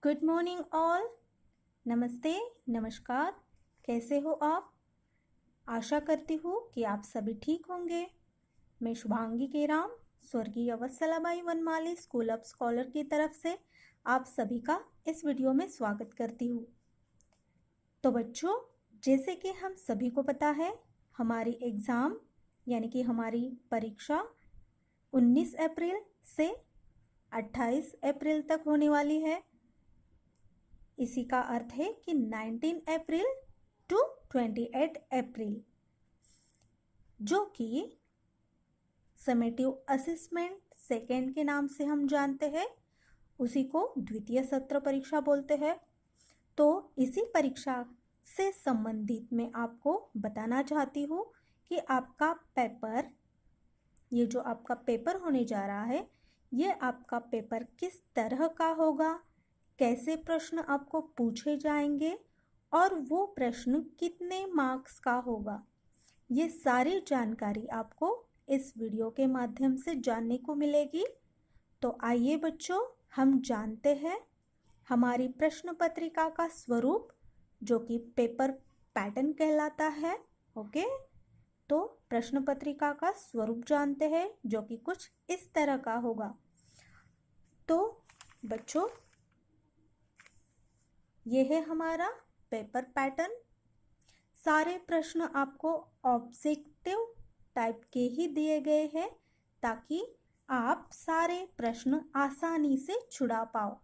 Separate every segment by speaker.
Speaker 1: Good morning all. नमस्ते, नमस्कार। कैसे हो आप? आशा करती हूँ कि आप सभी ठीक होंगे। मैं शुभांगी केराम, स्वर्गीय वत्सलाबाई वनमाली स्कूल ऑफ स्कॉलर की तरफ से आप सभी का इस वीडियो में स्वागत करती हूँ। तो बच्चों, जैसे कि हम सभी को पता है, हमारी एग्ज़ाम यानी कि हमारी परीक्षा 19 अप्रैल से 28 अप्रैल तक होने वाली है। इसी का अर्थ है कि 19 अप्रैल टू 28 अप्रैल, जो कि समेटिव असेसमेंट सेकेंड के नाम से हम जानते हैं, उसी को द्वितीय सत्र परीक्षा बोलते हैं। तो इसी परीक्षा से संबंधित मैं आपको बताना चाहती हूँ कि आपका पेपर, ये जो आपका पेपर होने जा रहा है, ये आपका पेपर किस तरह का होगा, कैसे प्रश्न आपको पूछे जाएंगे और वो प्रश्न कितने मार्क्स का होगा, ये सारी जानकारी आपको इस वीडियो के माध्यम से जानने को मिलेगी। तो आइए बच्चों, हम जानते हैं हमारी प्रश्न पत्रिका का स्वरूप, जो कि पेपर पैटर्न कहलाता है। ओके, तो प्रश्न पत्रिका का स्वरूप जानते हैं, जो कि कुछ इस तरह का होगा। तो बच्चों, ये है हमारा पेपर पैटर्न। सारे प्रश्न आपको ऑब्जेक्टिव टाइप के ही दिए गए हैं, ताकि आप सारे प्रश्न आसानी से छुड़ा पाओ।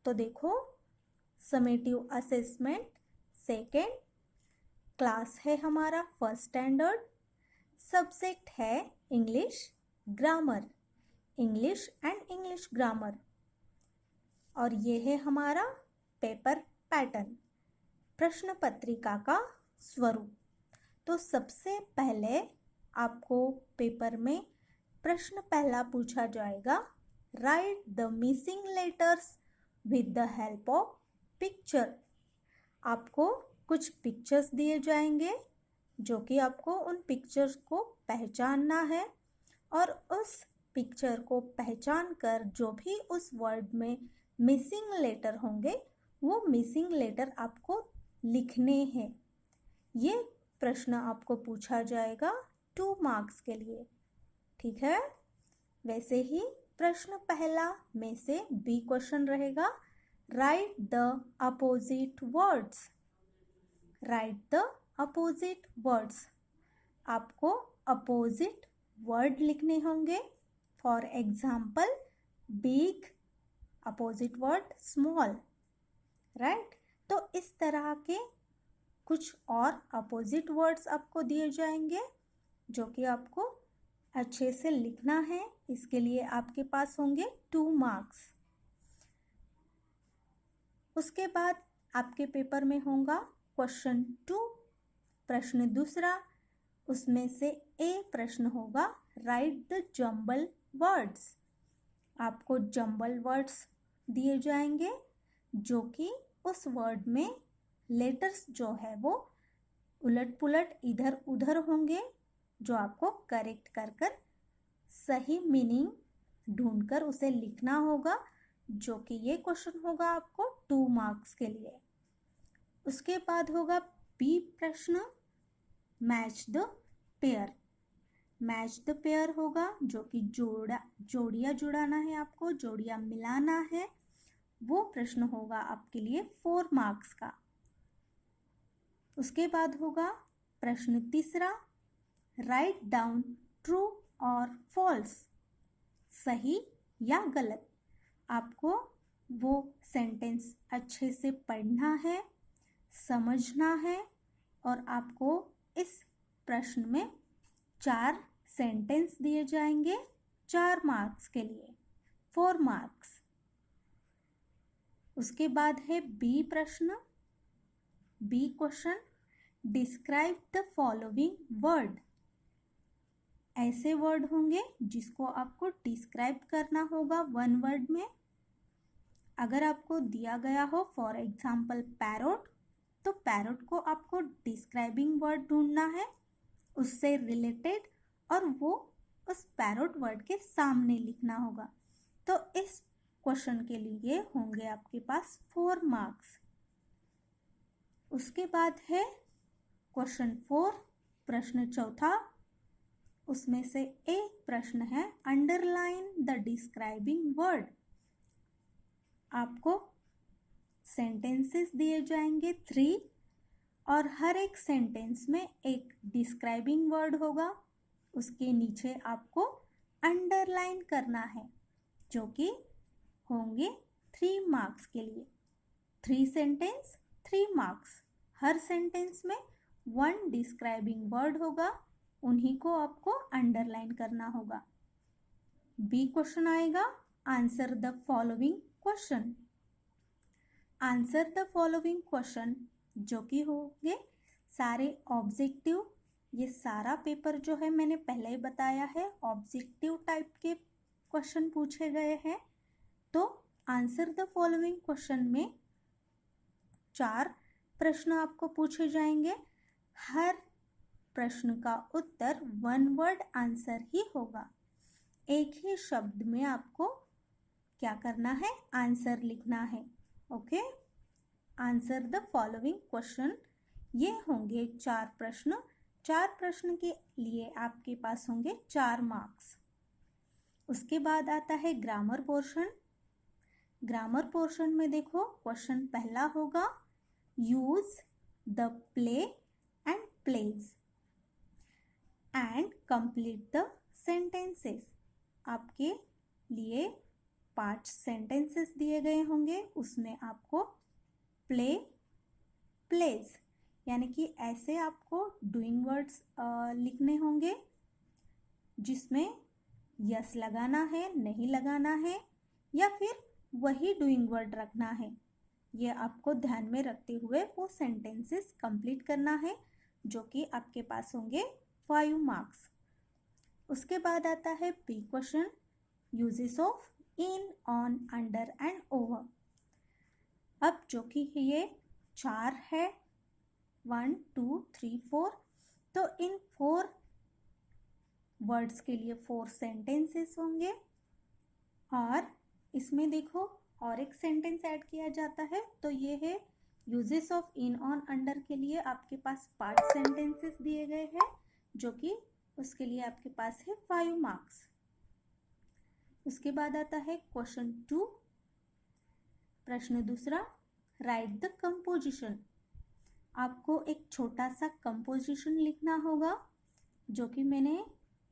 Speaker 1: तो देखो, समेटिव असेसमेंट सेकेंड, क्लास है हमारा फर्स्ट स्टैंडर्ड, सब्जेक्ट है English grammar, English and English grammar, और ये है हमारा पेपर पैटर्न, प्रश्न पत्रिका का स्वरूप। तो सबसे पहले आपको पेपर में प्रश्न पहला पूछा जाएगा, right the missing letters with the help of picture. आपको कुछ पिक्चर्स दिए जाएंगे, जो कि आपको उन पिक्चर्स को पहचानना है, और उस पिक्चर को पहचान कर जो भी उस वर्ड में मिसिंग लेटर होंगे, वो मिसिंग लेटर आपको लिखने हैं। ये प्रश्न आपको पूछा जाएगा 2 मार्क्स के लिए, ठीक है। वैसे ही प्रश्न पहला में से बी क्वेश्चन रहेगा, right the opposite words. Right the opposite words, आपको अपोजिट वर्ड लिखने होंगे। For example, big opposite word small, right. तो इस तरह के कुछ और अपोजिट वर्ड्स आपको दिए जाएंगे, जो कि आपको अच्छे से लिखना है। इसके लिए आपके पास होंगे 2 मार्क्स। उसके बाद आपके पेपर में होगा क्वेश्चन 2, प्रश्न दूसरा। उसमें से ए प्रश्न होगा, राइट द जंबल वर्ड्स। आपको जंबल वर्ड्स दिए जाएंगे, जो कि उस वर्ड में लेटर्स जो है वो उलट पुलट इधर उधर होंगे, जो आपको करेक्ट कर कर सही मीनिंग ढूंढकर उसे लिखना होगा, जो कि ये क्वेश्चन होगा आपको 2 मार्क्स के लिए। उसके बाद होगा बी प्रश्न, match the pair. Match the pair होगा, जो कि जोड़ियाँ जुड़ाना है, आपको जोड़ियाँ मिलाना है। वो प्रश्न होगा आपके लिए 4 मार्क्स का। उसके बाद होगा प्रश्न तीसरा, राइट डाउन ट्रू और फॉल्स, सही या गलत। आपको वो सेंटेंस अच्छे से पढ़ना है, समझना है, और आपको इस प्रश्न में 4 सेंटेंस दिए जाएंगे 4 मार्क्स के लिए, 4 मार्क्स। उसके बाद है बी प्रश्न, B question, describe the following word. ऐसे वर्ड होंगे जिसको आपको डिस्क्राइब करना होगा 1 वर्ड में। अगर आपको दिया गया हो फॉर एग्जाम्पल पैरोट, तो पैरोट को आपको डिस्क्राइबिंग वर्ड ढूंढना है उससे रिलेटेड, और वो उस पैरोट वर्ड के सामने लिखना होगा। तो इस क्वेश्चन के लिए होंगे आपके पास 4 मार्क्स। उसके बाद है क्वेश्चन 4, प्रश्न चौथा। उसमें से एक प्रश्न है अंडरलाइन द डिस्क्राइबिंग वर्ड। आपको सेंटेंसेस दिए जाएंगे 3 और हर एक सेंटेंस में एक डिस्क्राइबिंग वर्ड होगा, उसके नीचे आपको अंडरलाइन करना है, जो कि होंगे 3 मार्क्स के लिए। 3 सेंटेंस 3 मार्क्स। हर सेंटेंस में 1 डिस्क्राइबिंग वर्ड होगा, उन्हीं को आपको अंडरलाइन करना होगा। बी क्वेश्चन आएगा answer the following question. Answer the following question जो कि होंगे सारे ऑब्जेक्टिव। ये सारा पेपर जो है मैंने पहले ही बताया है, ऑब्जेक्टिव टाइप के क्वेश्चन पूछे गए हैं। तो आंसर द फॉलोइंग क्वेश्चन में 4 प्रश्न आपको पूछे जाएंगे। हर प्रश्न का उत्तर 1 वर्ड आंसर ही होगा। एक ही शब्द में आपको क्या करना है, आंसर लिखना है। Okay, answer the following question. ये होंगे 4 प्रश्न। 4 प्रश्न के लिए आपके पास होंगे 4 मार्क्स। उसके बाद आता है ग्रामर पोर्शन। ग्रामर पोर्शन में देखो क्वेश्चन पहला होगा use the play and plays and complete the sentences. आपके लिए 5 सेंटेंसेस दिए गए होंगे, उसमें आपको प्ले प्लेज यानी कि ऐसे आपको डूइंग वर्ड्स लिखने होंगे, जिसमें यस लगाना है, नहीं लगाना है, या फिर वही डूइंग वर्ड रखना है। ये आपको ध्यान में रखते हुए वो सेंटेंसेस कंप्लीट करना है, जो कि आपके पास होंगे 5 मार्क्स। उसके बाद आता है B question uses of in, on, under and over. अब जो कि ये 4 है, 1 2 3 4, तो इन 4 वर्ड्स के लिए 4 सेंटेंसेस होंगे। और इसमें देखो और एक सेंटेंस ऐड किया जाता है, तो ये है uses of in, on, under के लिए आपके पास 5 सेंटेंसेस दिए गए हैं, जो कि उसके लिए आपके पास है 5 मार्क्स। उसके बाद आता है क्वेश्चन 2, प्रश्न दूसरा, राइट द कंपोजिशन। आपको एक छोटा सा कंपोजिशन लिखना होगा, जो कि मैंने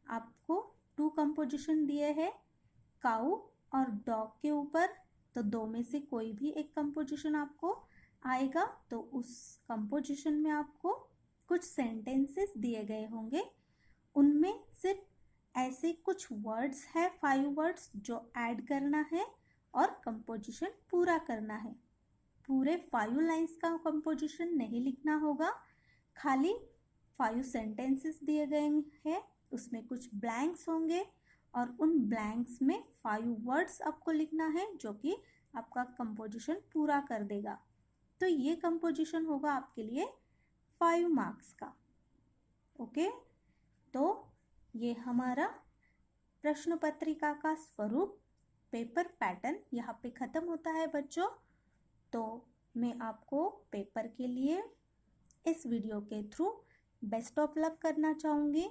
Speaker 1: आपको 2 कंपोजिशन दिए हैं, काऊ और डॉग के ऊपर। तो 2 में से कोई भी एक कंपोजिशन आपको आएगा, तो उस कंपोजिशन में आपको कुछ सेंटेंसेस दिए गए होंगे, उनमें सिर्फ ऐसे कुछ वर्ड्स है 5 वर्ड्स जो ऐड करना है और कंपोजिशन पूरा करना है। पूरे 5 लाइंस का कंपोजिशन नहीं लिखना होगा, खाली 5 सेंटेंसेस दिए गए हैं, उसमें कुछ ब्लैंक्स होंगे और उन ब्लैंक्स में 5 वर्ड्स आपको लिखना है, जो कि आपका कंपोजिशन पूरा कर देगा। तो ये कंपोजिशन होगा आपके लिए 5 मार्क्स का। ओके, तो ये हमारा प्रश्न पत्रिका का स्वरूप, पेपर पैटर्न यहाँ पे ख़त्म होता है बच्चों। तो मैं आपको पेपर के लिए इस वीडियो के थ्रू बेस्ट ऑफ लक करना चाहूँगी।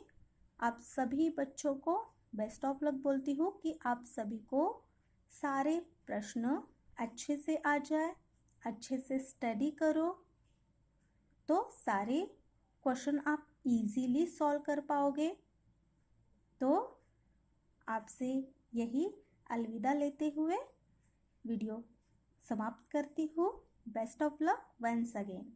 Speaker 1: आप सभी बच्चों को बेस्ट ऑफ लक बोलती हूँ कि आप सभी को सारे प्रश्न अच्छे से आ जाए, अच्छे से स्टडी करो, तो सारे क्वेश्चन आप इजीली सॉल्व कर पाओगे। तो आपसे यही अलविदा लेते हुए वीडियो समाप्त करती हूँ। Best of luck once again.